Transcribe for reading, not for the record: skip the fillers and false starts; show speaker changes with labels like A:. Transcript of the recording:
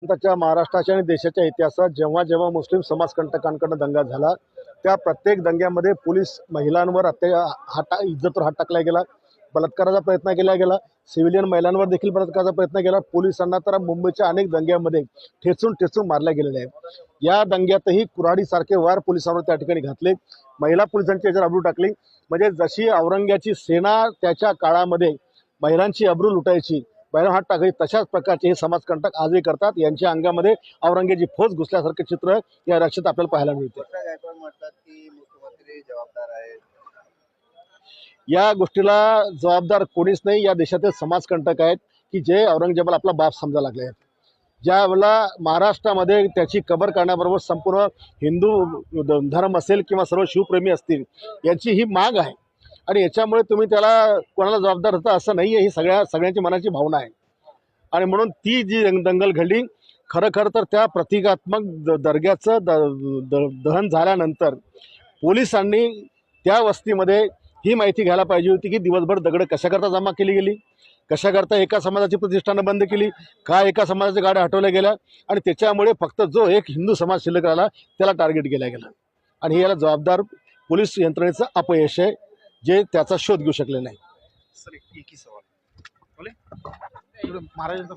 A: त्याच्या महाराष्ट्राच्या आणि देशाच्या इतिहासात जेव्हा जेव्हा मुस्लिम समाजकंटकांकडून दंगा झाला त्या प्रत्येक दंग्यामध्ये पोलीस महिलांवर इज्जतवर हात टाकला गेला, बलात्काराचा प्रयत्न केला गेला, सिव्हिलियन महिलांवर देखील बलात्काराचा प्रयत्न केला. पोलिसांना तर मुंबईच्या अनेक दंग्यामध्ये ठेचून ठेचून मारल्या गेलेले आहे. या दंग्यातही कुऱ्हाडीसारखे वार पोलिसांवर त्या ठिकाणी घातले, महिला पोलिसांची याच्यावर अब्रू टाकली. म्हणजे जशी औरंग्याची सेना त्याच्या काळामध्ये महिलांची अब्रू लुटायची, महिला हात टाकायची, तशाच प्रकारचे हे समाजकंटक आजही करतात. यांच्या अंगामध्ये औरंग्याची फौज घुसल्यासारखे चित्र या रक्षेत आपल्याला पाहायला मिळते.
B: म्हणतात की मुख्यमंत्री जबाबदार आहेत.
A: या गोष्टीला जबाबदार कोणीच नाही. या देशातील समाजकंटक आहेत की जे औरंगजेबाला आपला बाप समजायला लागले आहेत. ज्या वेळेला महाराष्ट्रामध्ये त्याची कबर करण्याबरोबर संपूर्ण हिंदू धर्म असेल किंवा सर्व शिवप्रेमी असतील यांची ही माग आहे आणि याच्यामुळे तुम्ही त्याला कोणाला जबाबदार होता असं नाही आहे. ही सगळ्यांची मनाची भावना आहे आणि म्हणून ती जी दंगल घडली, खरं तर त्या प्रतिकात्मक दर्ग्याचं दहन झाल्यानंतर पोलिसांनी त्या वस्तीमध्ये ही माहिती घ्यायला पाहिजे होती की दिवसभर दगड कशाकरता जमा केली गेली, कशाकरता एका समाजाची प्रतिष्ठानं बंद केली, का एका समाजाच्या गाड्या हटवल्या गेल्या आणि त्याच्यामुळे फक्त जो एक हिंदू समाज शिल्लक राहिला त्याला टार्गेट केलं गेलं. आणि याला जबाबदार पोलीस यंत्रणेचं अपयश आहे जे त्याचा शोध घेऊ शकले नाही.
B: सर एक ही सवाल बोले महाराजांचा